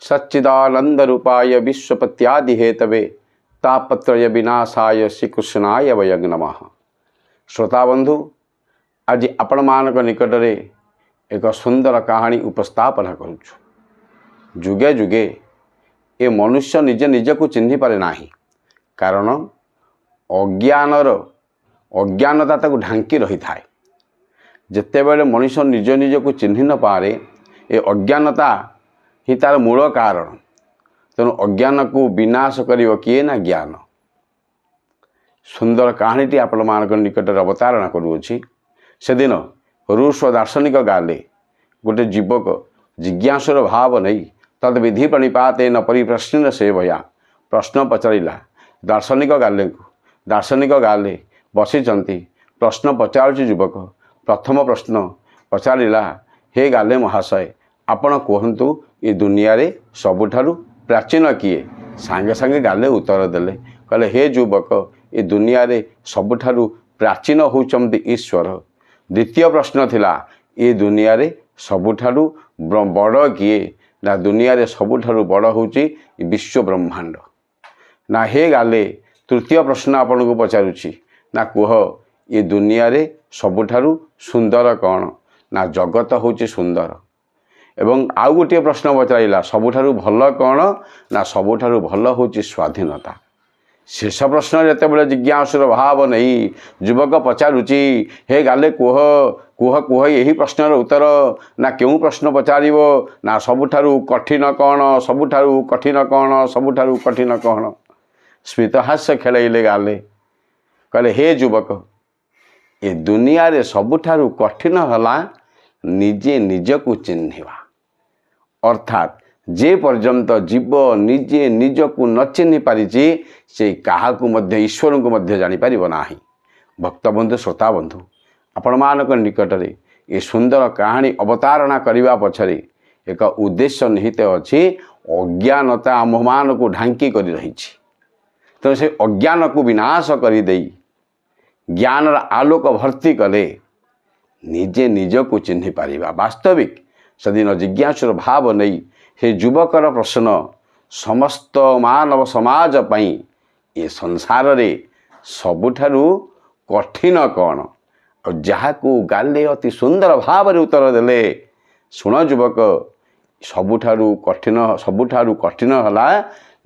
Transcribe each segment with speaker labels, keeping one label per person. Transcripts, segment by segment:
Speaker 1: सच्चिदानंद रूपाय विश्वपत्यादि Hathaway तापत्रय विनाशाय श्रीकृष्णाय वयं नमः। श्रोता बंधु, आज आपण मानक निकटरे एक सुंदर कहानी उपस्थापन करुछु। जुगे जुगे ए मनुष्य निज निजको चिन्हि पारे नाही, कारण अज्ञानता ताको ढांकी रही थाए। जेतेबेले मनुष्य निज निजको चिन्हि न पारे, ए अज्ञानता ही तार मूल कारण। तेणु अज्ञान को विनाश करियो किए ना ज्ञान। सुंदर कहानीटी आपण मानक निकटरे अवतारणा करुछि। से दिन रूस दार्शनिक गाले गोटे जीवक जिज्ञासुर भाव नहीं तद विधि प्रणिपातेन परिप्रश्न से भया प्रश्न पचारिला दार्शनिक गाले को। दार्शनिक गाले बसीचंती प्रश्न पचारुछि युवक। प्रथम प्रश्न पचारिला, हे गाले महाशय, आपण कहतु ये दुनिया रे सबुठारु प्राचीन किए? सांगे सांगे गाले उत्तर देले, कहले, हे युवक, ये दुनिया रे सबुठारु प्राचीन होउचंती ईश्वर। द्वितीय प्रश्न थिला, ये दुनिया रे सबुठारु बड़ किए? ना दुनिया रे सबुठारु बड़ होउची विश्व ब्रह्मांड। ना हे गाले तृतीय प्रश्न आपन को पचारुछि, ना कह ये दुनिया रे सबुठारु सुंदर कौन? ना जगत होउची सुंदर। एवं आउ गोटे प्रश्न पचारिला, सबुठारु भल कौन? ना सबुठारु भल होउची स्वाधीनता। शेष प्रश्न जेतेबेले जिज्ञासुर भाव नहीं युवक पचारुछि, हे गाले कुह कुह कुह यही प्रश्नर उत्तर। ना क्यों प्रश्न पचारिबो? ना सबुठारु कठिन कौन? सबुठारु कठिन कौन? सबुठारु कठिन कौन? स्मितहास्य खेलैले गाले, कहले, हे युवक, ये दुनिया रे सबुठारु कठिन हला निजे निजको चिन्हिबा। अर्थात जे पर्यंत जीव निजे निजको न चिन्हि पारिछि, से काहाकू मध्य ईश्वर को मध्य जानि पारिबो नाही। भक्तबंधु, श्रोता बंधु, आपण मानक निकटरे ये सुंदर कहानी अवतारणा करिबा पछरे एक उद्देश्य निहित अछि। अज्ञानता आममान को ढांकी करि रहिछि। तो से अज्ञान को विनाश करि देई ज्ञान आलोक भर्ती कले निजे निजको चिन्हि पारिबा। वास्तविक सदिन जिज्ञासुर भाव नहीं हे युवकर प्रश्न समस्त मानव समाज पई ये संसार रे सबुठारु कठिन कौन? और जहाकू गाले अति सुंदर भाव रे उत्तर देले, सुण युवक, सबुठारु कठिन हला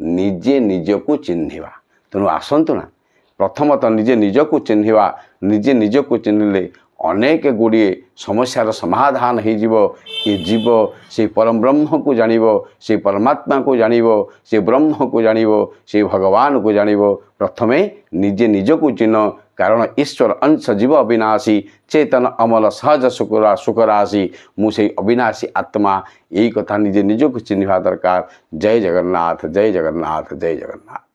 Speaker 1: निजे निजको चिन्हिबा। तेणु आसंतु ना प्रथमतः निजे निजको चिन्हिबा। निजे निजको चिन्हिले अनेक गुड़िए समस्यार समाधान हो जीवो। ये जीव से परम ब्रह्म को जानिबो, से परमात्मा को जानिबो, से ब्रह्म को जानिबो, से भगवान को जानिबो। प्रथमे निजे निजको चिन्ह, कारण ईश्वर अंश जीव अविनाशी चेतन अमल सहज सुखराशि मुझे अविनाशी आत्मा। यही कथा निजे निजको चिन्हिबा दरकार। जय जगन्नाथ, जय जगन्नाथ, जय जगन्नाथ।